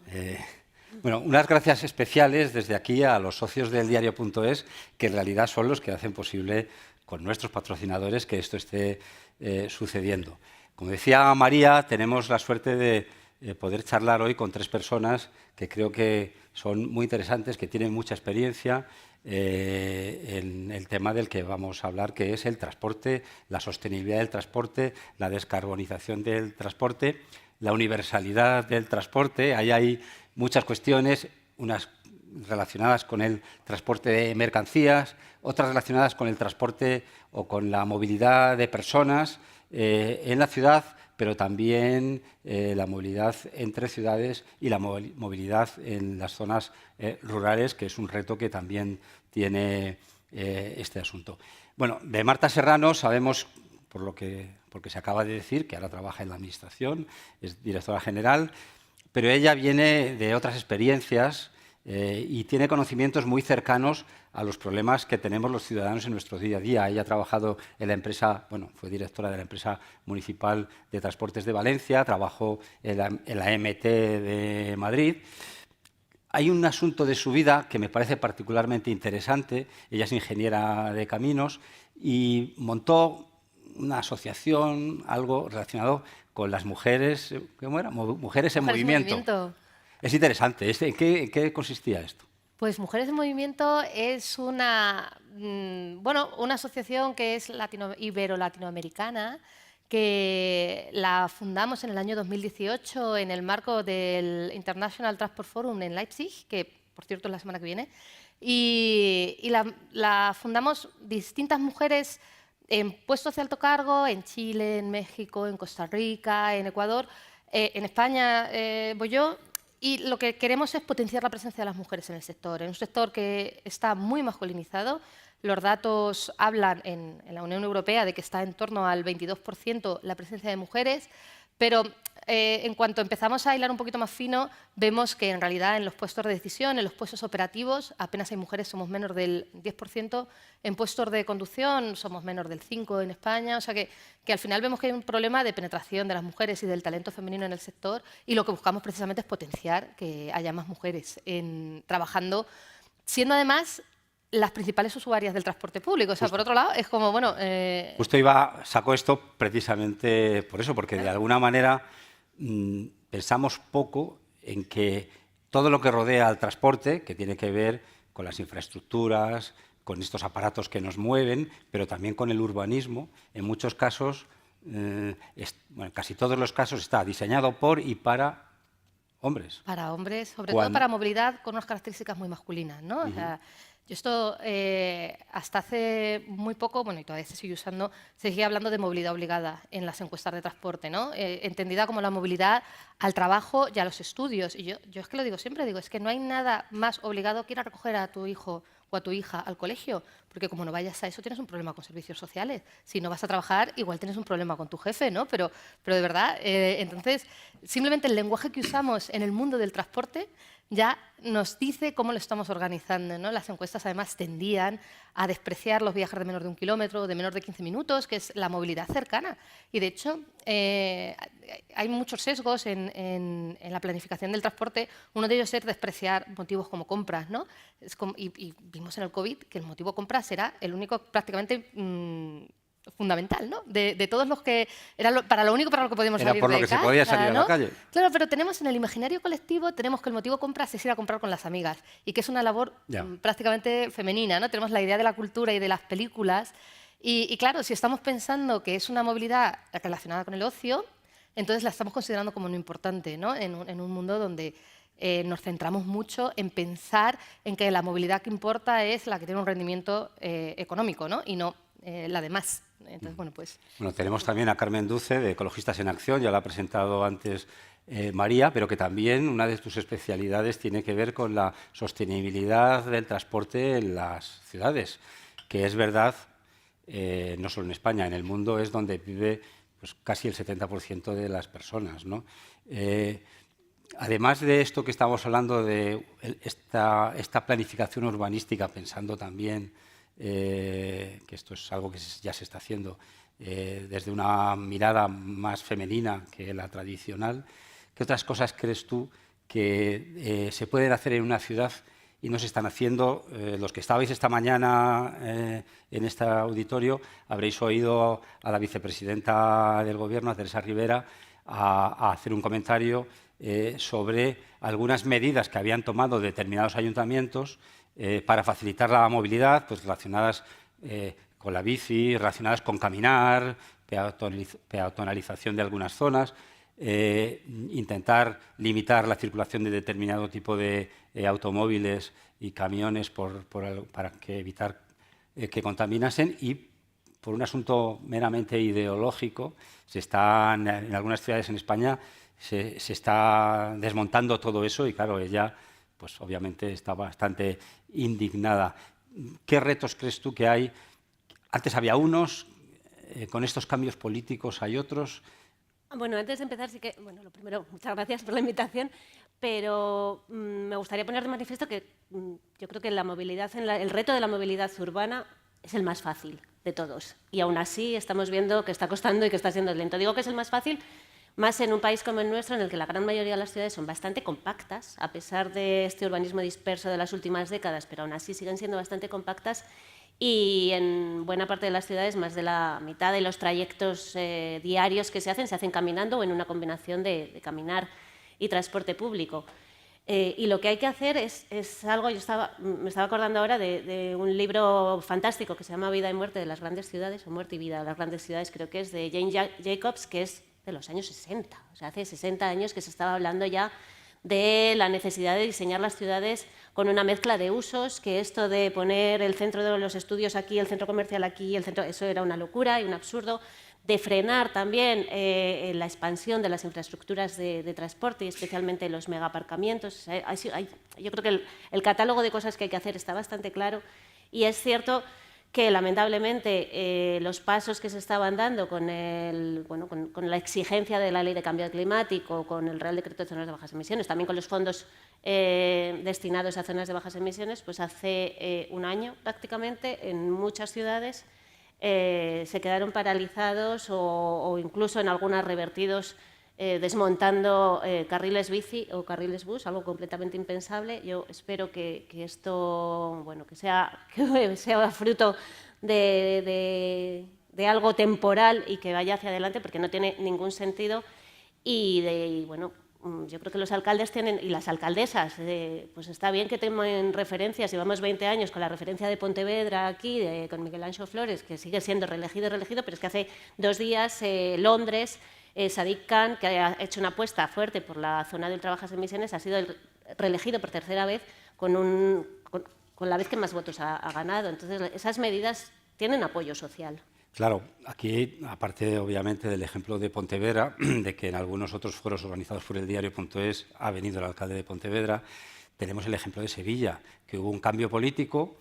Eh, bueno, unas gracias especiales desde aquí a los socios del diario.es, que en realidad son los que hacen posible con nuestros patrocinadores que esto esté sucediendo. Como decía María, tenemos la suerte de poder charlar hoy con tres personas que creo que son muy interesantes, que tienen mucha experiencia en el tema del que vamos a hablar, que es el transporte, la sostenibilidad del transporte, la descarbonización del transporte, la universalidad del transporte. Ahí hay muchas cuestiones, unas relacionadas con el transporte de mercancías, otras relacionadas con el transporte o con la movilidad de personas en la ciudad, pero también la movilidad entre ciudades y la movilidad en las zonas rurales, que es un reto que también tiene este asunto. Bueno, de Marta Serrano sabemos, porque se acaba de decir, que ahora trabaja en la Administración, es directora general, pero ella viene de otras experiencias y tiene conocimientos muy cercanos a los problemas que tenemos los ciudadanos en nuestro día a día. Ella ha trabajado en la empresa, bueno, fue directora de la empresa municipal de transportes de Valencia, trabajó en la MT de Madrid. Hay un asunto de su vida que me parece particularmente interesante. Ella es ingeniera de caminos y montó una asociación, algo relacionado con las mujeres, ¿cómo era? Mujeres en Mujeres en Movimiento. Movimiento. Es interesante. ¿En qué consistía esto? Pues Mujeres en Movimiento es bueno, una asociación que es ibero-latinoamericana, que la fundamos en el año 2018 en el marco del International Transport Forum en Leipzig, que por cierto es la semana que viene, y la fundamos distintas mujeres en puestos de alto cargo en Chile, en México, en Costa Rica, en Ecuador. En España voy yo. Y lo que queremos es potenciar la presencia de las mujeres en el sector, en un sector que está muy masculinizado. Los datos hablan en la Unión Europea de que está en torno al 22% la presencia de mujeres, pero en cuanto empezamos a hilar un poquito más fino, vemos que en realidad en los puestos de decisión, en los puestos operativos, apenas hay mujeres, somos menos del 10%, en puestos de conducción somos menos del 5% en España, o sea que al final vemos que hay un problema de penetración de las mujeres y del talento femenino en el sector, y lo que buscamos precisamente es potenciar que haya más mujeres trabajando, siendo además las principales usuarias del transporte público. O sea, por otro lado, es como, bueno... Justo sacó esto precisamente por eso, porque de alguna manera pensamos poco en que todo lo que rodea al transporte, que tiene que ver con las infraestructuras, con estos aparatos que nos mueven, pero también con el urbanismo, en muchos casos, bueno, casi todos los casos, está diseñado por y para hombres. Para hombres, sobre todo para movilidad con unas características muy masculinas, ¿no? O sea, yo esto hasta hace muy poco, bueno, y todavía se sigue usando, se sigue hablando de movilidad obligada en las encuestas de transporte, ¿no? Entendida como la movilidad al trabajo y a los estudios. Y yo es que lo digo siempre, digo, es que no hay nada más obligado que ir a recoger a tu hijo o a tu hija al colegio, porque como no vayas a eso tienes un problema con servicios sociales. Si no vas a trabajar, igual tienes un problema con tu jefe, ¿no? Pero de verdad, entonces, simplemente el lenguaje que usamos en el mundo del transporte ya nos dice cómo lo estamos organizando, ¿no? Las encuestas además tendían a despreciar los viajes de menos de 1 kilómetro, de menos de 15 minutos, que es la movilidad cercana. Y de hecho, hay muchos sesgos en la planificación del transporte. Uno de ellos es despreciar motivos como compras, ¿no? Y vimos en el COVID que el motivo compras era el único prácticamente fundamental, ¿no? De todos los que era para lo único para lo que podíamos salir de casa. Era por lo que se podía salir a la calle. Claro, pero tenemos en el imaginario colectivo, tenemos que el motivo compras es ir a comprar con las amigas y que es una labor prácticamente femenina, ¿no? Tenemos la idea de la cultura y de las películas y claro, si estamos pensando que es una movilidad relacionada con el ocio, entonces la estamos considerando como no importante, ¿no? En un mundo donde nos centramos mucho en pensar en que la movilidad que importa es la que tiene un rendimiento económico, ¿no? Y no la demás. Entonces, bueno, pues... Bueno, tenemos también a Carmen Duce, de Ecologistas en Acción, ya la ha presentado antes María, pero que también una de tus especialidades tiene que ver con la sostenibilidad del transporte en las ciudades, que es verdad, no solo en España, en el mundo es donde vive pues, casi el 70% de las personas, ¿no? Además de esto que estamos hablando de esta planificación urbanística, pensando también que esto es algo que ya se está haciendo desde una mirada más femenina que la tradicional, ¿qué otras cosas crees tú que se pueden hacer en una ciudad y no se están haciendo. Los que estabais esta mañana en este auditorio habréis oído a la vicepresidenta del Gobierno, a Teresa Rivera, a hacer un comentario sobre algunas medidas que habían tomado determinados ayuntamientos para facilitar la movilidad, pues relacionadas con la bici, relacionadas con caminar, peatonalización de algunas zonas, intentar limitar la circulación de determinado tipo de automóviles y camiones para evitar que contaminasen, y por un asunto meramente ideológico en algunas ciudades en España se está desmontando todo eso, y claro, ella pues obviamente está bastante indignada. ¿Qué retos crees tú que hay? Antes había unos, con estos cambios políticos hay otros. Bueno, antes de empezar, sí que, bueno, lo primero, muchas gracias por la invitación, pero me gustaría poner de manifiesto que yo creo que la movilidad, el reto de la movilidad urbana es el más fácil de todos, y aún así estamos viendo que está costando y que está siendo lento. Digo que es el más fácil, más en un país como el nuestro, en el que la gran mayoría de las ciudades son bastante compactas, a pesar de este urbanismo disperso de las últimas décadas, pero aún así siguen siendo bastante compactas. Y en buena parte de las ciudades, más de la mitad de los trayectos diarios que se hacen caminando o en una combinación de caminar y transporte público. Y lo que hay que hacer es algo, me estaba acordando ahora de un libro fantástico que se llama Vida y muerte de las grandes ciudades, o Muerte y vida de las grandes ciudades, creo que es de Jane Jacobs, que es de los años 60. O sea, hace 60 años que se estaba hablando ya de la necesidad de diseñar las ciudades con una mezcla de usos, que esto de poner el centro de los estudios aquí, el centro comercial aquí, eso era una locura y un absurdo, de frenar también la expansión de las infraestructuras de transporte, y especialmente los megaparcamientos. Yo creo que el catálogo de cosas que hay que hacer está bastante claro, y es cierto que lamentablemente los pasos que se estaban dando con la exigencia de la Ley de Cambio Climático, con el Real Decreto de Zonas de Bajas Emisiones, también con los fondos destinados a zonas de bajas emisiones, pues hace un año prácticamente en muchas ciudades se quedaron paralizados o incluso en algunas revertidos, desmontando carriles bici o carriles bus, algo completamente impensable. Yo espero que esto, bueno, que sea fruto de algo temporal y que vaya hacia adelante, porque no tiene ningún sentido. Y bueno, yo creo que los alcaldes tienen, y las alcaldesas, pues está bien que tengan referencias. Llevamos 20 años con la referencia de Pontevedra aquí, con Miguel Anxo Flores, que sigue siendo reelegido, pero es que hace 2 días Londres, Sadiq Khan, que ha hecho una apuesta fuerte por la zona de ultrabajas emisiones, ha sido reelegido por 3ª vez con la vez que más votos ha ganado. Entonces, esas medidas tienen apoyo social. Claro, aquí, aparte obviamente del ejemplo de Pontevedra, de que en algunos otros foros organizados por el diario.es ha venido el alcalde de Pontevedra, tenemos el ejemplo de Sevilla, que hubo un cambio político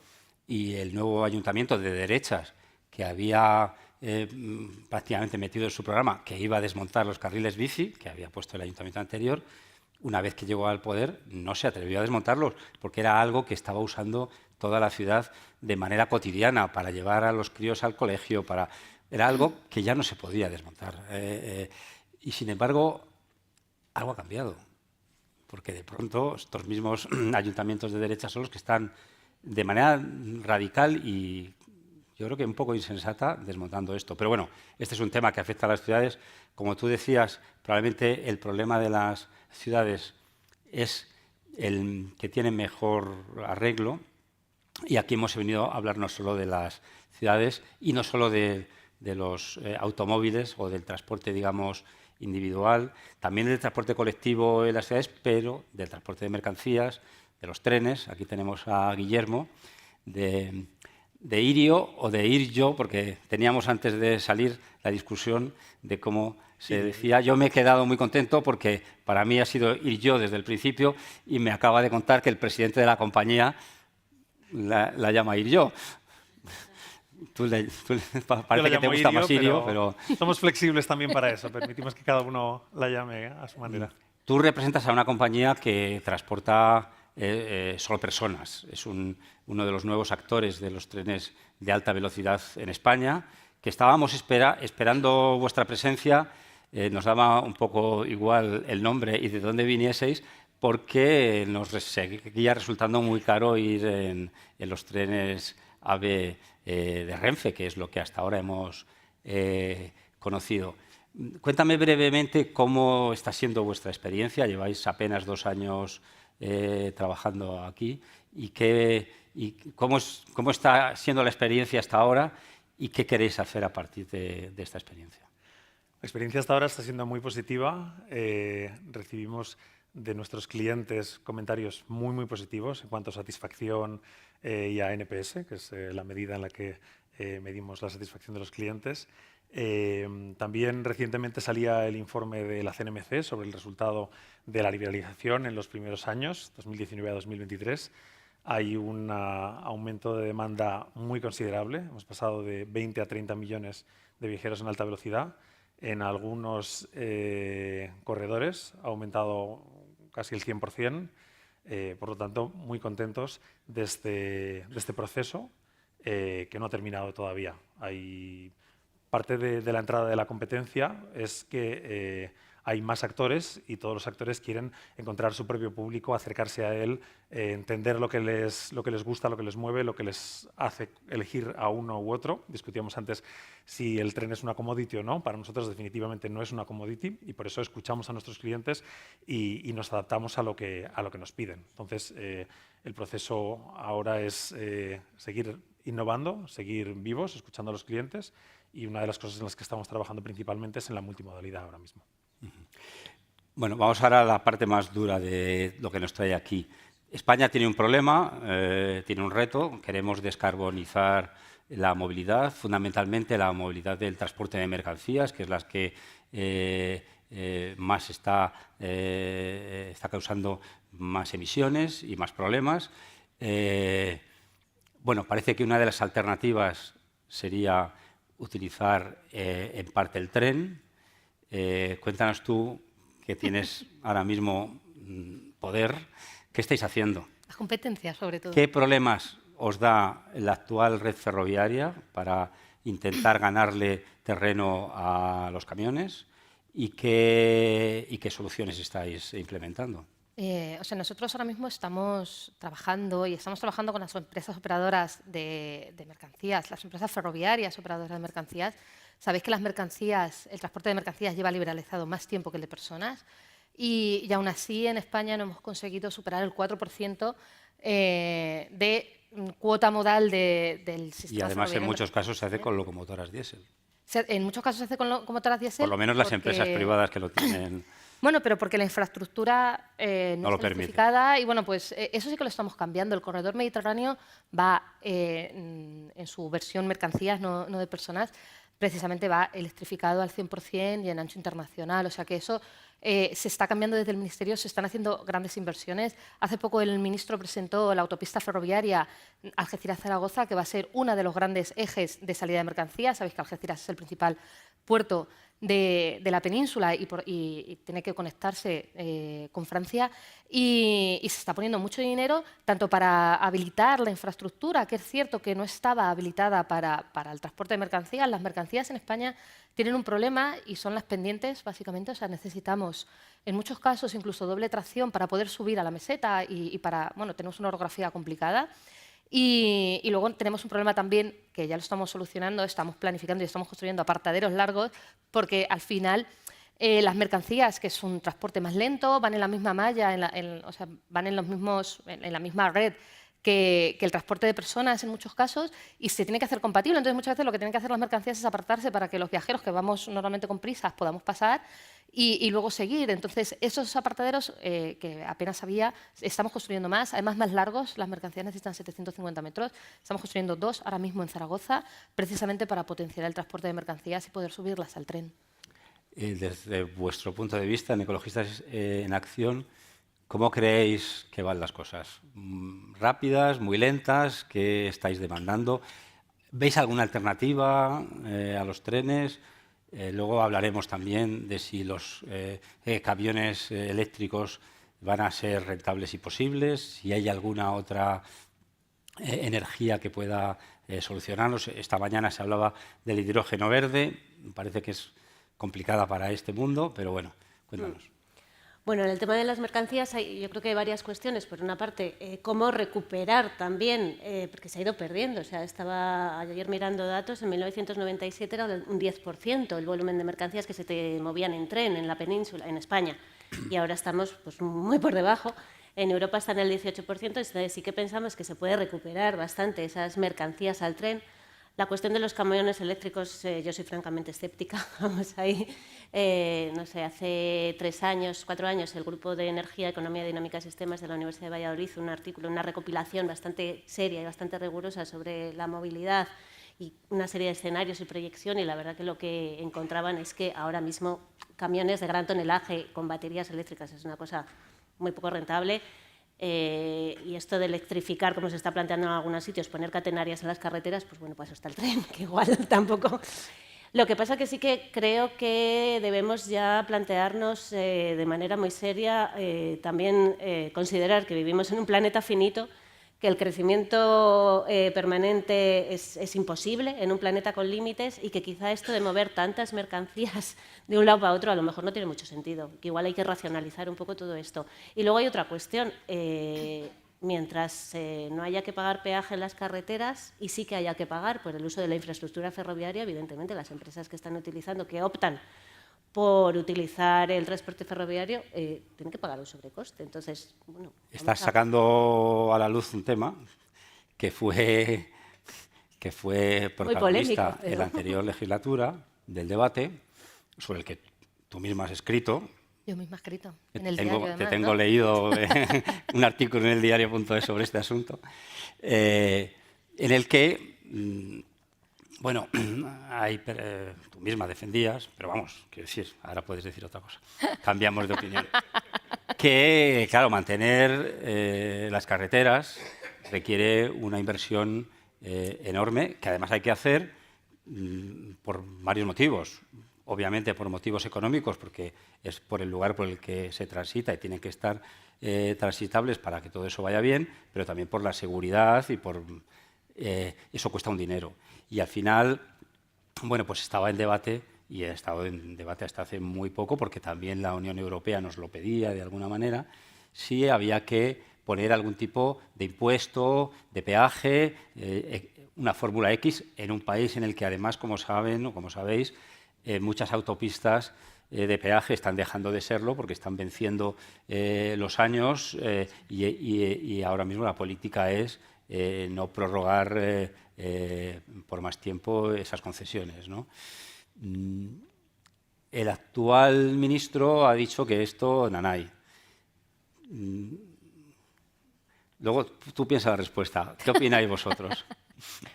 y el nuevo ayuntamiento de derechas, que había prácticamente metido en su programa que iba a desmontar los carriles bici, que había puesto el ayuntamiento anterior, una vez que llegó al poder no se atrevió a desmontarlos, porque era algo que estaba usando toda la ciudad de manera cotidiana para llevar a los críos al colegio, era algo que ya no se podía desmontar. Y sin embargo, algo ha cambiado, porque de pronto estos mismos ayuntamientos de derecha son los que están de manera radical y yo creo que un poco insensata desmontando esto. Pero bueno, este es un tema que afecta a las ciudades. Como tú decías, probablemente el problema de las ciudades es el que tienen mejor arreglo. Y aquí hemos venido a hablar no solo de las ciudades y no solo de los automóviles o del transporte, digamos, individual, también del transporte colectivo en las ciudades, pero del transporte de mercancías, de los trenes. Aquí tenemos a Guillermo, de Irio o de Ir yo, porque teníamos antes de salir la discusión de cómo se decía. Yo me he quedado muy contento porque para mí ha sido Ir yo desde el principio y me acaba de contar que el presidente de la compañía la llama Ir yo. Tú parece que te gusta más Irio, pero... Somos flexibles también para eso, permitimos que cada uno la llame a su manera. Tú representas a una compañía que transporta solo personas. Es uno de los nuevos actores de los trenes de alta velocidad en España, que estábamos esperando vuestra presencia. Nos daba un poco igual el nombre y de dónde vinieseis, porque nos seguía resultando muy caro ir en los trenes AVE de Renfe, que es lo que hasta ahora hemos conocido. Cuéntame brevemente cómo está siendo vuestra experiencia. Lleváis apenas 2 años trabajando aquí y cómo está siendo la experiencia hasta ahora y qué queréis hacer a partir de esta experiencia. La experiencia hasta ahora está siendo muy positiva. Recibimos de nuestros clientes comentarios muy positivos en cuanto a satisfacción y a NPS, que es la medida en la que medimos la satisfacción de los clientes. También recientemente salía el informe de la CNMC sobre el resultado de la liberalización en los primeros años, 2019 a 2023. Hay un aumento de demanda muy considerable. Hemos pasado de 20 a 30 millones de viajeros en alta velocidad. En algunos corredores ha aumentado casi el 100%. Por lo tanto, muy contentos de este proceso que no ha terminado todavía. Parte de la entrada de la competencia es que hay más actores y todos los actores quieren encontrar su propio público, acercarse a él, entender lo que les gusta, lo que les mueve, lo que les hace elegir a uno u otro. Discutíamos antes si el tren es una commodity o no. Para nosotros definitivamente no es una commodity y por eso escuchamos a nuestros clientes y nos adaptamos a lo que nos piden. Entonces, el proceso ahora es seguir innovando, seguir vivos, escuchando a los clientes, y una de las cosas en las que estamos trabajando principalmente es en la multimodalidad ahora mismo. Bueno, vamos ahora a la parte más dura de lo que nos trae aquí. España tiene un problema, tiene un reto. Queremos descarbonizar la movilidad, fundamentalmente la movilidad del transporte de mercancías, que es la que más está causando más emisiones y más problemas. Bueno, parece que una de las alternativas sería utilizar en parte el tren. Cuéntanos tú, que tienes ahora mismo poder, ¿qué estáis haciendo? Las competencias, sobre todo. ¿Qué problemas os da la actual red ferroviaria para intentar ganarle terreno a los camiones? ¿Y qué soluciones estáis implementando? Nosotros ahora mismo estamos trabajando con las empresas operadoras de mercancías, las empresas ferroviarias operadoras de mercancías. Sabéis que el transporte de mercancías lleva liberalizado más tiempo que el de personas y aún así en España no hemos conseguido superar el 4% de cuota modal del sistema. Y además en ferroviario. muchos casos se hace con locomotoras diésel. En muchos casos se hace con locomotoras diésel. Por lo menos las empresas privadas que lo tienen. Bueno, pero porque la infraestructura no lo está permite. electrificada y bueno, pues eso sí que lo estamos cambiando. El corredor mediterráneo va en su versión mercancías, no de personas, precisamente va electrificado al 100% y en ancho internacional. O sea que eso se está cambiando desde el Ministerio, se están haciendo grandes inversiones. Hace poco el ministro presentó la autopista ferroviaria Algeciras-Zaragoza, que va a ser uno de los grandes ejes de salida de mercancías. Sabéis que Algeciras es el principal puerto de la península y tiene que conectarse con Francia y se está poniendo mucho dinero tanto para habilitar la infraestructura, que es cierto que no estaba habilitada para el transporte de mercancías. Las mercancías en España tienen un problema y son las pendientes, básicamente. O sea, necesitamos en muchos casos incluso doble tracción para poder subir a la meseta y tenemos una orografía complicada. Y luego tenemos un problema también, que ya lo estamos solucionando, estamos planificando y estamos construyendo apartaderos largos, porque al final las mercancías, que es un transporte más lento, van en la misma malla, van en la misma red que el transporte de personas en muchos casos, y se tiene que hacer compatible. Entonces, muchas veces lo que tienen que hacer las mercancías es apartarse para que los viajeros que vamos normalmente con prisas podamos pasar y luego seguir. Entonces, esos apartaderos que apenas había, estamos construyendo más, además más largos. Las mercancías necesitan 750 metros. Estamos construyendo 2 ahora mismo en Zaragoza, precisamente para potenciar el transporte de mercancías y poder subirlas al tren. Desde vuestro punto de vista, en Ecologistas en Acción, ¿cómo creéis que van las cosas? ¿Rápidas, muy lentas? ¿Qué estáis demandando? ¿Veis alguna alternativa a los trenes? Luego hablaremos también de si los camiones eléctricos van a ser rentables y posibles, si hay alguna otra energía que pueda solucionarlos. Esta mañana se hablaba del hidrógeno verde, me parece que es complicada para este mundo, pero bueno, cuéntanos. Bueno, en el tema de las mercancías yo creo que hay varias cuestiones. Por una parte, cómo recuperar también, porque se ha ido perdiendo. O sea, estaba ayer mirando datos, en 1997 era un 10% el volumen de mercancías que se te movían en tren en la península, en España. Y ahora estamos pues, muy por debajo. En Europa está en el 18%, entonces sí que pensamos que se puede recuperar bastante esas mercancías al tren. La cuestión de los camiones eléctricos, yo soy francamente escéptica. Vamos ahí, no sé, hace 3 años, 4 años, el Grupo de Energía, Economía Dinámica y Sistemas de la Universidad de Valladolid hizo un artículo, una recopilación bastante seria y bastante rigurosa sobre la movilidad y una serie de escenarios y proyección, y la verdad que lo que encontraban es que ahora mismo camiones de gran tonelaje con baterías eléctricas es una cosa muy poco rentable. Y esto de electrificar, como se está planteando en algunos sitios, poner catenarias en las carreteras, pues bueno, pues está el tren, que igual tampoco. Lo que pasa que sí que creo que debemos ya plantearnos de manera muy seria también considerar que vivimos en un planeta finito, que el crecimiento permanente es imposible en un planeta con límites y que quizá esto de mover tantas mercancías de un lado para otro a lo mejor no tiene mucho sentido, que igual hay que racionalizar un poco todo esto. Y luego hay otra cuestión, mientras no haya que pagar peaje en las carreteras y sí que haya que pagar por el uso de la infraestructura ferroviaria, evidentemente las empresas que están utilizando, que optan por utilizar el transporte ferroviario, tienen que pagar un sobrecoste. Entonces, bueno, estás sacando a la luz un tema que fue protagonista en la anterior legislatura del debate, sobre el que tú misma has escrito. Yo misma he escrito, en el diario, además, te tengo leído un artículo en el diario.es sobre este asunto, en el que, bueno, tú misma defendías, pero vamos, quiero decir, ahora puedes decir otra cosa, cambiamos de opinión, que, claro, mantener las carreteras requiere una inversión enorme, que además hay que hacer por varios motivos. Obviamente por motivos económicos, porque es por el lugar por el que se transita y tienen que estar transitables para que todo eso vaya bien, pero también por la seguridad y por eso cuesta un dinero. Y al final, bueno, pues estaba en debate y ha estado en debate hasta hace muy poco, porque también la Unión Europea nos lo pedía de alguna manera, si había que poner algún tipo de impuesto, de peaje, una fórmula X en un país en el que además, como saben o como sabéis, muchas autopistas de peaje están dejando de serlo porque están venciendo los años y ahora mismo la política es no prorrogar por más tiempo esas concesiones, ¿no? El actual ministro ha dicho que esto, nanay. Luego tú piensas la respuesta. ¿Qué opináis vosotros?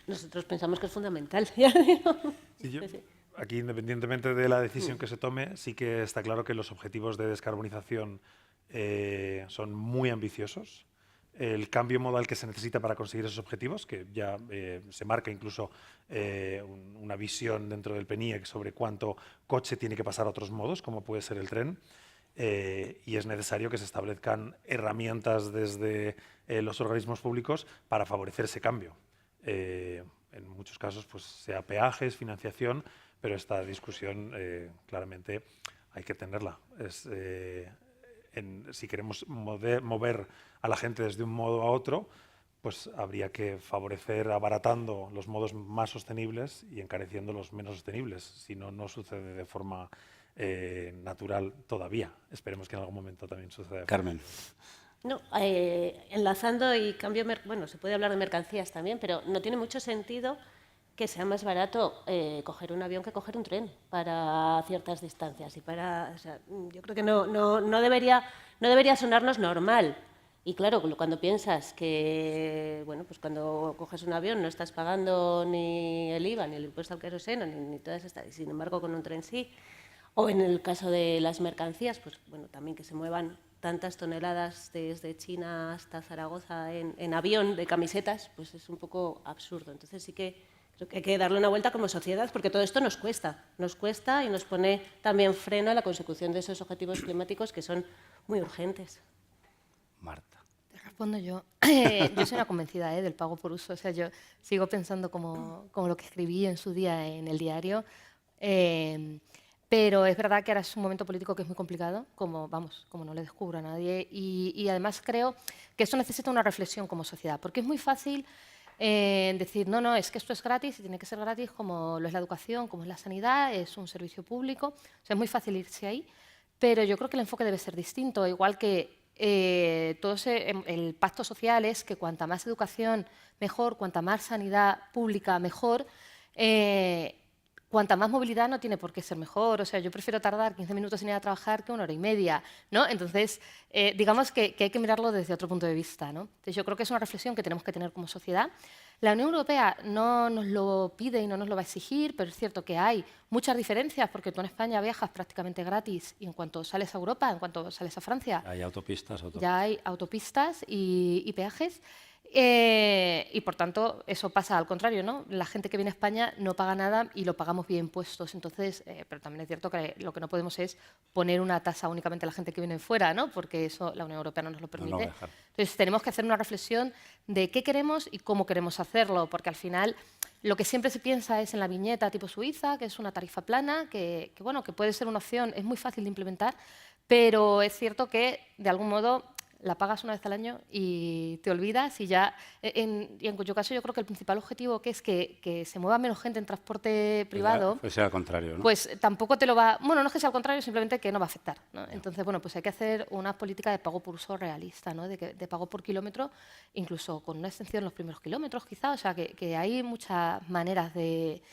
Nosotros pensamos que es fundamental. Aquí, independientemente de la decisión que se tome, sí que está claro que los objetivos de descarbonización son muy ambiciosos. El cambio modal que se necesita para conseguir esos objetivos, que ya se marca incluso una visión dentro del PNIEC sobre cuánto coche tiene que pasar a otros modos, como puede ser el tren, y es necesario que se establezcan herramientas desde los organismos públicos para favorecer ese cambio. En muchos casos, pues sea peajes, financiación, pero esta discusión claramente hay que tenerla. Si queremos mover a la gente desde un modo a otro, pues habría que favorecer abaratando los modos más sostenibles y encareciendo los menos sostenibles. Si no, no sucede de forma natural todavía. Esperemos que en algún momento también suceda. Carmen. No, enlazando y cambio, bueno, se puede hablar de mercancías también, pero no tiene mucho sentido que sea más barato coger un avión que coger un tren para ciertas distancias. Y o sea, yo creo que no debería sonarnos normal. Y claro, cuando piensas que, bueno, pues cuando coges un avión no estás pagando ni el IVA, ni el impuesto al queroseno, ni todas estas, y sin embargo con un tren sí. O en el caso de las mercancías, pues bueno, también que se muevan tantas toneladas desde China hasta Zaragoza en avión de camisetas, pues es un poco absurdo. Entonces sí que creo que hay que darle una vuelta como sociedad, porque todo esto nos cuesta y nos pone también freno a la consecución de esos objetivos climáticos que son muy urgentes. Marta. Te respondo yo. Yo soy una convencida del pago por uso. O sea, yo sigo pensando como lo que escribí en su día en el diario. Pero es verdad que ahora es un momento político que es muy complicado, como no le descubro a nadie. Y además creo que esto necesita una reflexión como sociedad, porque es muy fácil decir, no, es que esto es gratis y tiene que ser gratis como lo es la educación, como es la sanidad, es un servicio público. O sea, es muy fácil irse ahí, pero yo creo que el enfoque debe ser distinto, igual que el pacto social es que cuanta más educación, mejor, cuanta más sanidad pública, mejor. Cuanta más movilidad no tiene por qué ser mejor. O sea, yo prefiero tardar 15 minutos en ir a trabajar que 1 hora y media, ¿no? Entonces, digamos que hay que mirarlo desde otro punto de vista, ¿no? Entonces, yo creo que es una reflexión que tenemos que tener como sociedad. La Unión Europea no nos lo pide y no nos lo va a exigir, pero es cierto que hay muchas diferencias, porque tú en España viajas prácticamente gratis y en cuanto sales a Europa, en cuanto sales a Francia, Hay autopistas. ya hay autopistas y peajes. Y por tanto, eso pasa al contrario, ¿no? La gente que viene a España no paga nada y lo pagamos vía impuestos. Entonces, pero también es cierto que lo que no podemos es poner una tasa únicamente a la gente que viene fuera, ¿no? Porque eso la Unión Europea no nos lo permite. No va a dejar. Entonces, tenemos que hacer una reflexión de qué queremos y cómo queremos hacerlo, porque al final lo que siempre se piensa es en la viñeta tipo Suiza, que es una tarifa plana, que puede ser una opción, es muy fácil de implementar, pero es cierto que, de algún modo, la pagas una vez al año y te olvidas y ya, y en cuyo caso yo creo que el principal objetivo, que es que se mueva menos gente en transporte privado, Pues sea al contrario, ¿no? pues tampoco te lo va... Bueno, no es que sea al contrario, simplemente que no va a afectar, ¿no? Entonces, bueno, pues hay que hacer una política de pago por uso realista, ¿no? De pago por kilómetro, incluso con una extensión en los primeros kilómetros, quizá. O sea, que hay muchas maneras de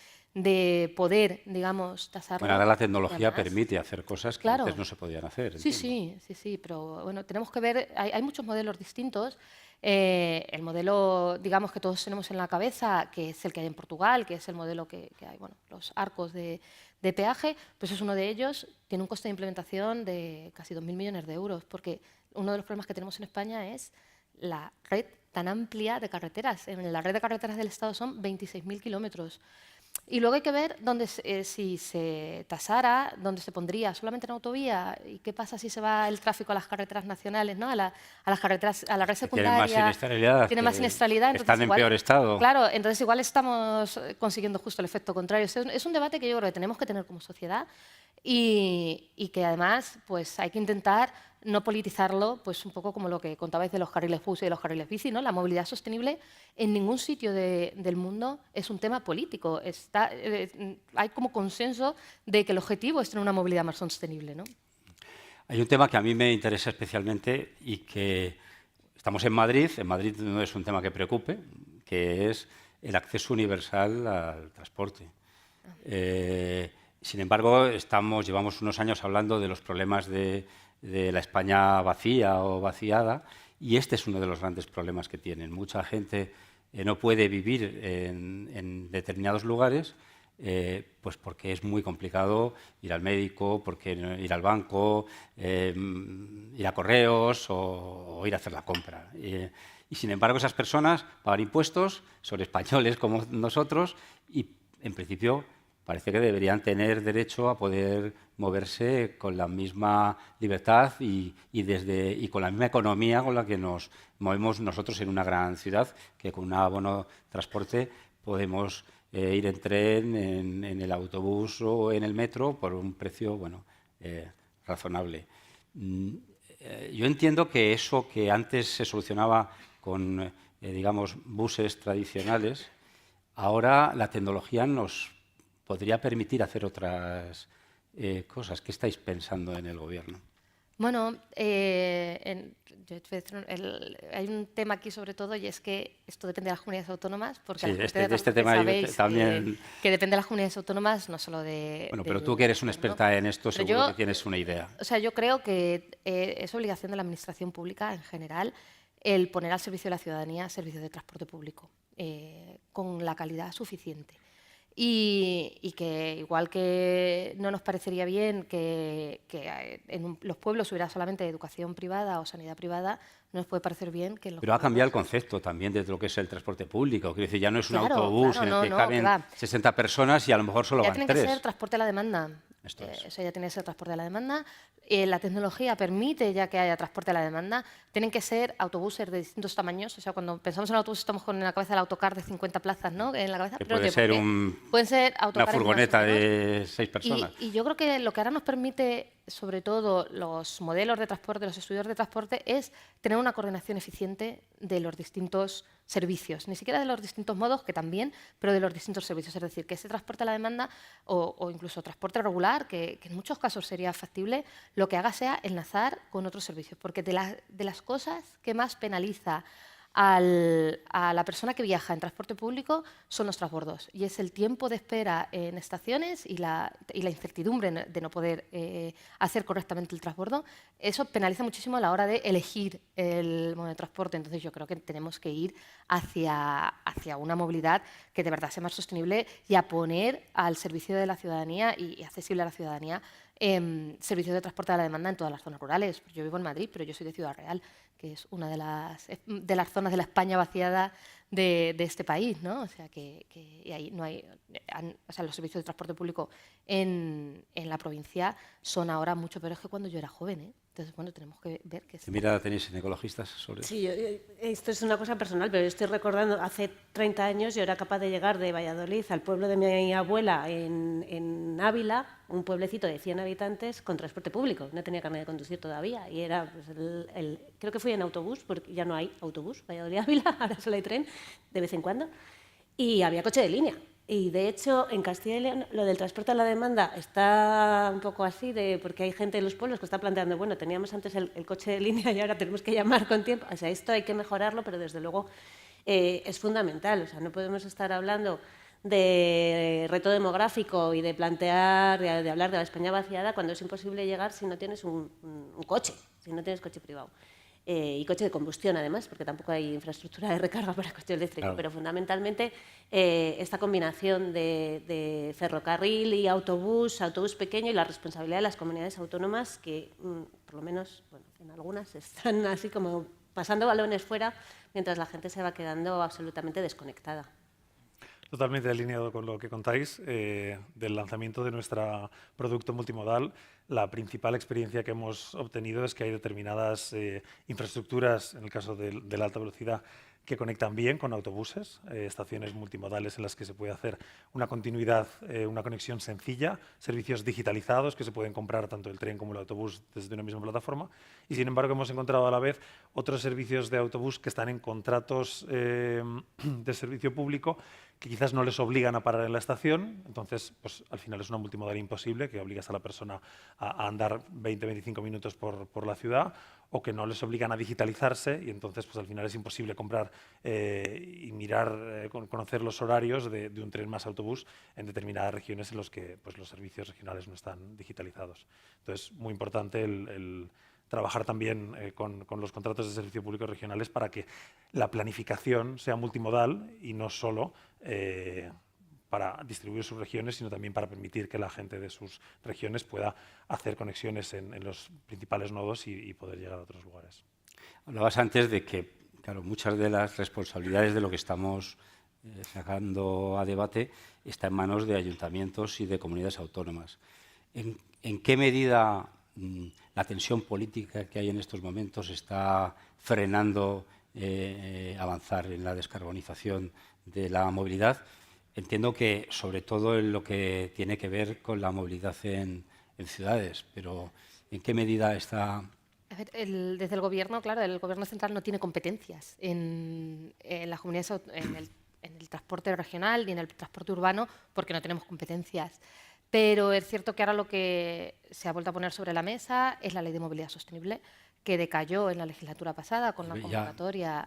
poder, digamos, tasarlo. Bueno, ahora la tecnología Además, permite hacer cosas que claro. antes no se podían hacer. Sí, entiendo. sí, pero bueno, tenemos que ver, hay muchos modelos distintos. El modelo, digamos, que todos tenemos en la cabeza, que es el que hay en Portugal, que es el modelo que hay, bueno, los arcos de peaje, pues es uno de ellos, tiene un coste de implementación de casi 2.000 millones de euros, porque uno de los problemas que tenemos en España es la red tan amplia de carreteras. En la red de carreteras del Estado son 26.000 kilómetros. Y luego hay que ver dónde, si se tasara, dónde se pondría, solamente en autovía, y qué pasa si se va el tráfico a las carreteras nacionales, ¿no? a las carreteras, a la red secundaria. Tienen más siniestralidad. Tiene más siniestralidad. Están en peor estado. Claro, entonces igual estamos consiguiendo justo el efecto contrario. Es un debate que yo creo que tenemos que tener como sociedad y que además pues hay que intentar no politizarlo, pues un poco como lo que contabais de los carriles bus y de los carriles bici, ¿no? La movilidad sostenible en ningún sitio del mundo es un tema político. Hay como consenso de que el objetivo es tener una movilidad más sostenible, ¿no? Hay un tema que a mí me interesa especialmente y que estamos en Madrid no es un tema que preocupe, que es el acceso universal al transporte. Sin embargo, llevamos unos años hablando de los problemas de la España vacía o vaciada, y este es uno de los grandes problemas que tienen. Mucha gente no puede vivir en determinados lugares pues porque es muy complicado ir al médico, porque ir al banco, ir a correos o ir a hacer la compra. Y sin embargo, esas personas pagan impuestos, son españoles como nosotros y, en principio, parece que deberían tener derecho a poder moverse con la misma libertad y con la misma economía con la que nos movemos nosotros en una gran ciudad, que con un abono de transporte podemos ir en tren, en el autobús o en el metro por un precio razonable. Yo entiendo que eso que antes se solucionaba con digamos, buses tradicionales, ahora la tecnología nos podría permitir hacer otras cosas. ¿Qué estáis pensando en el Gobierno? Bueno, hay un tema aquí sobre todo, y es que esto depende de las comunidades autónomas, porque Sí, este tema sabéis también... que depende de las comunidades autónomas, no solo de... Bueno, pero tú que eres una experta en esto, Pero seguro que tienes una idea. O sea, yo creo que es obligación de la Administración Pública en general el poner al servicio de la ciudadanía servicios de transporte público con la calidad suficiente. Y que igual que no nos parecería bien que en los pueblos hubiera solamente educación privada o sanidad privada, no nos puede parecer bien que en los Pero ha cambiado el pueblos... concepto también de lo que es el transporte público. Quiero decir, ya no es un Claro, autobús claro, en el que caben claro. 60 personas y a lo mejor solo Ya van tiene que 3. ser transporte a la demanda. Esto es. Eso ya tiene que ser transporte a la demanda. La tecnología permite ya que haya transporte a la demanda. Tienen que ser autobuses de distintos tamaños. O sea, cuando pensamos en autobús estamos con en la cabeza el autocar de 50 plazas, ¿no? En la cabeza. Que Pero, puede oye, ser pueden ser una autocares furgoneta más o menos. de 6 personas. Y yo creo que lo que ahora nos permite, sobre todo los modelos de transporte, los estudios de transporte, es tener una coordinación eficiente de los distintos servicios. Ni siquiera de los distintos modos, que también, pero de los distintos servicios. Es decir, que ese transporte a la demanda o incluso transporte regular, que en muchos casos sería factible, lo que haga sea enlazar con otros servicios. Porque de las cosas que más penaliza a la persona que viaja en transporte público son los transbordos. Y es el tiempo de espera en estaciones y la incertidumbre de no poder hacer correctamente el transbordo. Eso penaliza muchísimo a la hora de elegir el modo de transporte. Entonces yo creo que tenemos que ir hacia una movilidad que de verdad sea más sostenible y a poner al servicio de la ciudadanía y accesible a la ciudadanía servicios de transporte a la demanda en todas las zonas rurales. Yo vivo en Madrid, pero yo soy de Ciudad Real, que es una de las zonas de la España vaciada de este país, ¿no? O sea, y ahí no hay, o sea, los servicios de transporte público en la provincia son ahora mucho peores que cuando yo era joven, ¿eh? Entonces, bueno, tenemos que ver que... ¿Qué mirada tenéis en ecologistas sobre eso? Sí, esto es una cosa personal, pero yo estoy recordando, hace 30 años yo era capaz de llegar de Valladolid al pueblo de mi abuela en Ávila, un pueblecito de 100 habitantes, con transporte público. No tenía carnet de conducir todavía y era, pues, creo que fui en autobús, porque ya no hay autobús, Valladolid-Ávila, ahora solo hay tren de vez en cuando, y había coche de línea. Y, de hecho, en Castilla y León lo del transporte a la demanda está un poco así, porque hay gente en los pueblos que está planteando, bueno, teníamos antes el coche de línea y ahora tenemos que llamar con tiempo. O sea, esto hay que mejorarlo, pero desde luego es fundamental. O sea, no podemos estar hablando de reto demográfico y de plantear, de hablar de la España vaciada cuando es imposible llegar si no tienes un coche, si no tienes coche privado. Y coche de combustión, además, porque tampoco hay infraestructura de recarga para coche eléctrico. Claro. Pero fundamentalmente esta combinación de ferrocarril y autobús pequeño y la responsabilidad de las comunidades autónomas que, por lo menos, bueno, en algunas están así como pasando balones fuera mientras la gente se va quedando absolutamente desconectada. Totalmente alineado con lo que contáis. Del lanzamiento de nuestro producto multimodal, la principal experiencia que hemos obtenido es que hay determinadas infraestructuras, en el caso de la alta velocidad, que conectan bien con autobuses, estaciones multimodales en las que se puede hacer una continuidad, una conexión sencilla, servicios digitalizados que se pueden comprar tanto el tren como el autobús desde una misma plataforma. Y, sin embargo, hemos encontrado a la vez otros servicios de autobús que están en contratos de servicio público que quizás no les obligan a parar en la estación. Entonces, pues, al final es una multimodal imposible, que obligas a la persona a andar 20-25 minutos por la ciudad, o que no les obligan a digitalizarse y entonces, pues, al final es imposible comprar y mirar, conocer los horarios de un tren más autobús en determinadas regiones en las que, pues, los servicios regionales no están digitalizados. Entonces, muy importante el trabajar también con los contratos de servicio público regionales para que la planificación sea multimodal y no solo para distribuir sus regiones, sino también para permitir que la gente de sus regiones pueda hacer conexiones en los principales nodos y poder llegar a otros lugares. Hablabas antes de que, claro, muchas de las responsabilidades de lo que estamos sacando a debate está en manos de ayuntamientos y de comunidades autónomas. ¿En qué medida la tensión política que hay en estos momentos está frenando avanzar en la descarbonización de la movilidad? Entiendo que sobre todo en lo que tiene que ver con la movilidad en ciudades, pero ¿en qué medida está...? A ver, desde el Gobierno, claro, el Gobierno central no tiene competencias en las comunidades, en el transporte regional ni en el transporte urbano, porque no tenemos competencias. Pero es cierto que ahora lo que se ha vuelto a poner sobre la mesa es la Ley de Movilidad Sostenible, que decayó en la legislatura pasada con la convocatoria.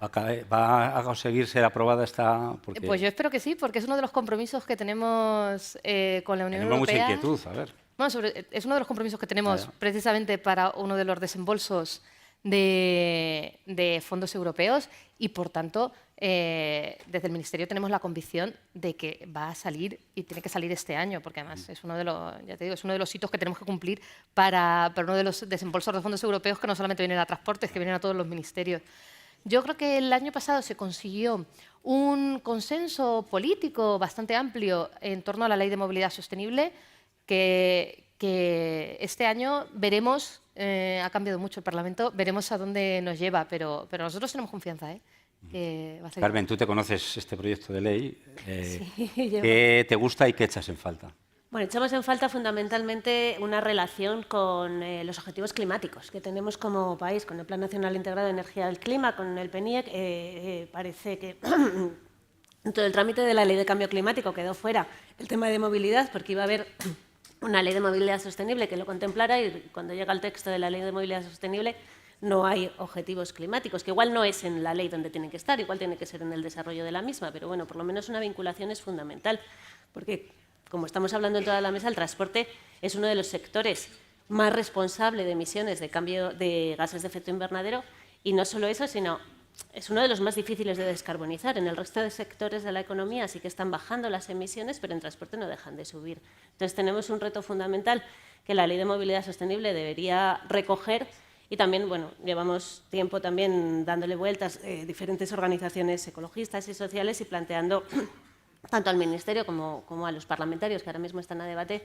¿Va a conseguir ser aprobada esta...? Porque pues yo espero que sí, porque es uno de los compromisos que tenemos con la Unión Europea. Tenemos mucha inquietud, a ver. Bueno, es uno de los compromisos que tenemos precisamente para uno de los desembolsos de fondos europeos y, por tanto, desde el Ministerio tenemos la convicción de que va a salir y tiene que salir este año, porque además es uno de los, ya te digo, es uno de los hitos que tenemos que cumplir para uno de los desembolsos de fondos europeos que no solamente vienen a transportes, que vienen a todos los ministerios. Yo creo que el año pasado se consiguió un consenso político bastante amplio en torno a la Ley de Movilidad Sostenible que que este año veremos, ha cambiado mucho el Parlamento, veremos a dónde nos lleva, pero nosotros tenemos confianza, que va a ser Carmen, tú te conoces este proyecto de ley. Sí, ¿Qué te gusta y qué echas en falta? Bueno, echamos en falta fundamentalmente una relación con los objetivos climáticos que tenemos como país, con el Plan Nacional Integrado de Energía del Clima, con el PNIEC. Parece que en todo el trámite de la Ley de Cambio Climático quedó fuera el tema de movilidad, porque iba a haber una Ley de Movilidad Sostenible que lo contemplara, y cuando llega el texto de la Ley de Movilidad Sostenible no hay objetivos climáticos, que igual no es en la ley donde tienen que estar, igual tiene que ser en el desarrollo de la misma, pero bueno, por lo menos una vinculación es fundamental, porque como estamos hablando en toda la mesa, el transporte es uno de los sectores más responsable de emisiones de cambio de gases de efecto invernadero, y no solo eso, sino es uno de los más difíciles de descarbonizar. En el resto de sectores de la economía sí que están bajando las emisiones, pero en transporte no dejan de subir. Entonces tenemos un reto fundamental que la Ley de Movilidad Sostenible debería recoger, y también, bueno, llevamos tiempo también dándole vueltas diferentes organizaciones ecologistas y sociales y planteando tanto al Ministerio como a los parlamentarios que ahora mismo están a debate,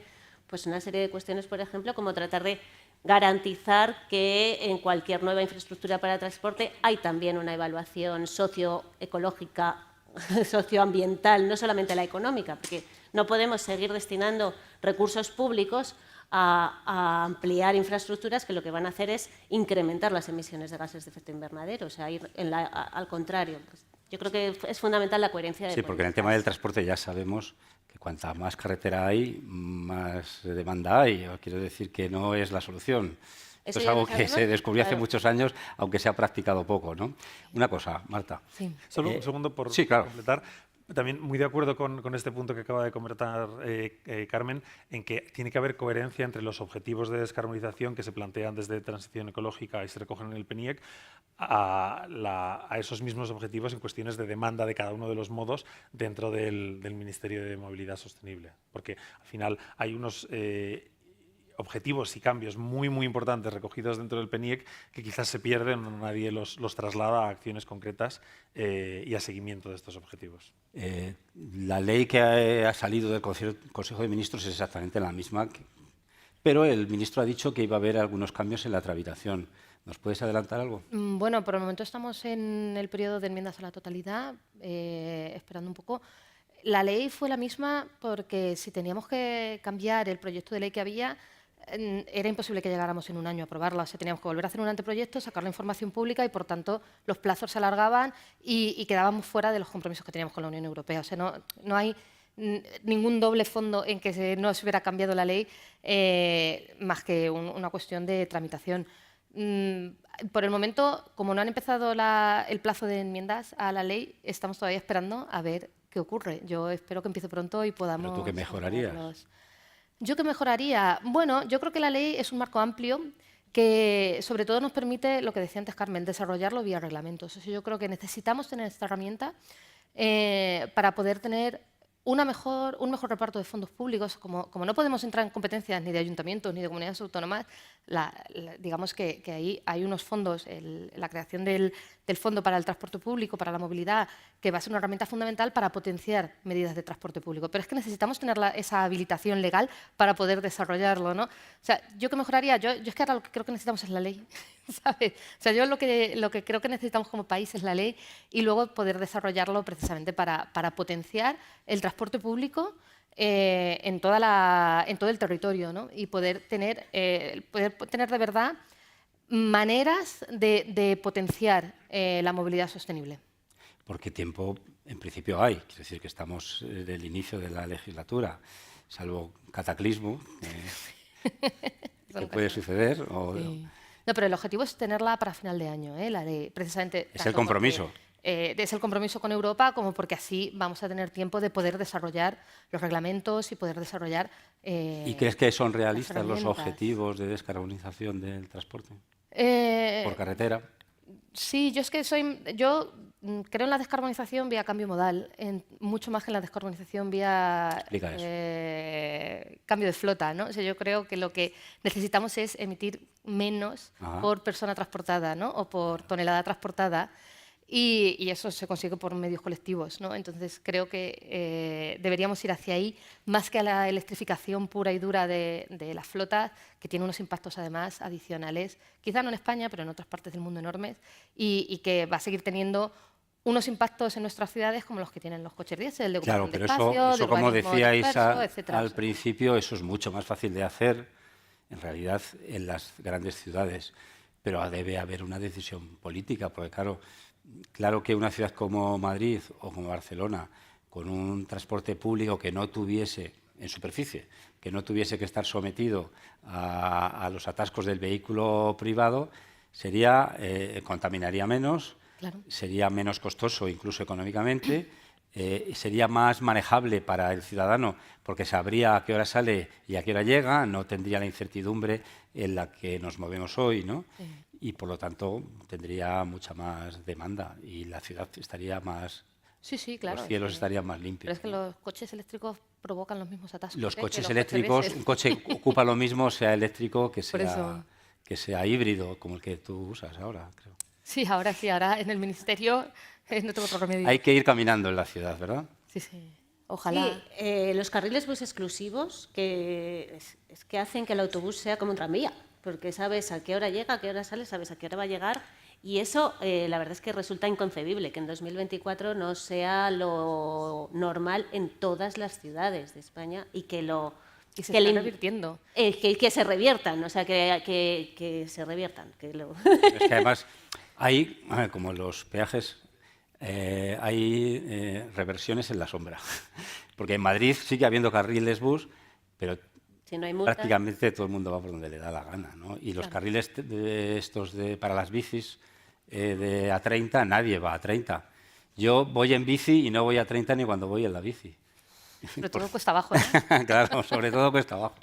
pues una serie de cuestiones, por ejemplo, como tratar de garantizar que en cualquier nueva infraestructura para transporte hay también una evaluación socioecológica, socioambiental, no solamente la económica, porque no podemos seguir destinando recursos públicos a ampliar infraestructuras que lo que van a hacer es incrementar las emisiones de gases de efecto invernadero, o sea, ir al contrario. Pues yo creo que es fundamental la coherencia de Sí, porque en el tema del transporte ya sabemos que cuanta más carretera hay, más demanda hay. Quiero decir que no es la solución. Esto es algo que se descubrió hace muchos años, aunque se ha practicado poco, ¿no? Una cosa, Marta. Sí. Solo un segundo por sí, claro. completar. También muy de acuerdo con este punto que acaba de comentar Carmen, en que tiene que haber coherencia entre los objetivos de descarbonización que se plantean desde Transición Ecológica y se recogen en el PNIEC a esos mismos objetivos en cuestiones de demanda de cada uno de los modos dentro del Ministerio de Movilidad Sostenible. Porque al final hay unos objetivos y cambios muy, muy importantes recogidos dentro del PNIEC que quizás se pierden o nadie los traslada a acciones concretas y a seguimiento de estos objetivos. La ley que ha salido del Consejo de Ministros es exactamente la misma, pero el ministro ha dicho que iba a haber algunos cambios en la tramitación. ¿Nos puedes adelantar algo? Bueno, por el momento estamos en el periodo de enmiendas a la totalidad, esperando un poco. La ley fue la misma porque si teníamos que cambiar el proyecto de ley que había, era imposible que llegáramos en un año a aprobarla. O sea, teníamos que volver a hacer un anteproyecto, sacar la información pública y, por tanto, los plazos se alargaban y quedábamos fuera de los compromisos que teníamos con la Unión Europea. O sea, no hay ningún doble fondo en que no se hubiera cambiado la ley, más que una cuestión de tramitación. Por el momento, como no han empezado el plazo de enmiendas a la ley, estamos todavía esperando a ver qué ocurre. Yo espero que empiece pronto y podamos... ¿Pero tú qué mejorarías? ¿Yo qué mejoraría? Bueno, yo creo que la ley es un marco amplio que sobre todo nos permite, lo que decía antes Carmen, desarrollarlo vía reglamentos. O sea, yo creo que necesitamos tener esta herramienta para poder tener un mejor reparto de fondos públicos. Como no podemos entrar en competencias ni de ayuntamientos ni de comunidades autónomas, digamos que ahí hay unos fondos, la creación del Fondo para el Transporte Público, para la movilidad, que va a ser una herramienta fundamental para potenciar medidas de transporte público. Pero es que necesitamos tener esa habilitación legal para poder desarrollarlo, ¿no? O sea, ¿yo qué mejoraría? Yo es que ahora lo que creo que necesitamos es la ley, ¿sabes? O sea, yo lo que creo que necesitamos como país es la ley y luego poder desarrollarlo precisamente para potenciar el transporte público en todo el territorio, ¿no? Y poder tener de verdad maneras de potenciar la movilidad sostenible. Porque tiempo, en principio, hay. Quiero decir que estamos en el inicio de la legislatura, salvo cataclismo que puede suceder. Sí. No, pero el objetivo es tenerla para final de año, la ley, precisamente. Es el compromiso. Es el compromiso con Europa, como porque así vamos a tener tiempo de poder desarrollar los reglamentos y poder desarrollar... ¿Y crees que son realistas los objetivos de descarbonización del transporte? Por carretera. Sí, yo creo en la descarbonización vía cambio modal, mucho más que en la descarbonización vía cambio de flota, ¿no? O sea, yo creo que lo que necesitamos es emitir menos por persona transportada, ¿no? O por tonelada transportada. y eso se consigue por medios colectivos, ¿no? Entonces creo que deberíamos ir hacia ahí, más que a la electrificación pura y dura de las flotas, que tiene unos impactos además adicionales, quizá no en España, pero en otras partes del mundo enormes, y que va a seguir teniendo unos impactos en nuestras ciudades como los que tienen los coches diésel, de Claro, ocupación de pero espacio, eso de como urbanismo decíais disperso, etcétera. al principio, eso es mucho más fácil de hacer, en realidad, en las grandes ciudades. Pero debe haber una decisión política, porque claro que una ciudad como Madrid o como Barcelona, con un transporte público que no tuviese, en superficie, que no tuviese que estar sometido a los atascos del vehículo privado, contaminaría menos, Claro. sería menos costoso incluso económicamente, sería más manejable para el ciudadano porque sabría a qué hora sale y a qué hora llega, no tendría la incertidumbre en la que nos movemos hoy, ¿no? Sí. Y por lo tanto tendría mucha más demanda y la ciudad estaría más, Sí, sí, claro. los cielos sí. estarían más limpios. Pero es que los coches eléctricos provocan los mismos atascos. Los que coches los eléctricos, diésel. un coche ocupa lo mismo, sea eléctrico Por eso. que sea híbrido, como el que tú usas ahora, creo. Sí, ahora en el Ministerio no tengo otro remedio. Hay que ir caminando en la ciudad, ¿verdad? Sí, sí. Ojalá. Sí, los carriles bus exclusivos es que hacen que el autobús sea como un tranvía, porque sabes a qué hora llega, a qué hora sale, sabes a qué hora va a llegar, y eso la verdad es que resulta inconcebible, que en 2024 no sea lo normal en todas las ciudades de España y que Y se está revirtiendo. que se reviertan, o sea, que se reviertan. Es que además hay, como los peajes, hay reversiones en la sombra. Porque en Madrid sigue habiendo carriles bus, pero Si no hay multas. prácticamente todo el mundo va por donde le da la gana, ¿no? Y los carriles para las bicis de a 30, nadie va a 30. Yo voy en bici y no voy a 30 ni cuando voy en la bici. Pero todo cuesta abajo, ¿no? Claro, sobre todo cuesta abajo.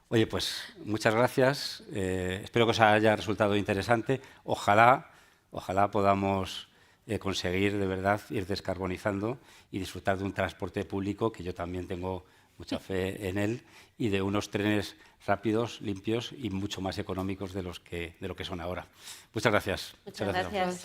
Oye, pues muchas gracias. Espero que os haya resultado interesante. Ojalá podamos conseguir de verdad ir descarbonizando y disfrutar de un transporte público, que yo también tengo mucha fe en él, y de unos trenes rápidos, limpios y mucho más económicos de lo que son ahora. Muchas gracias. Muchas gracias.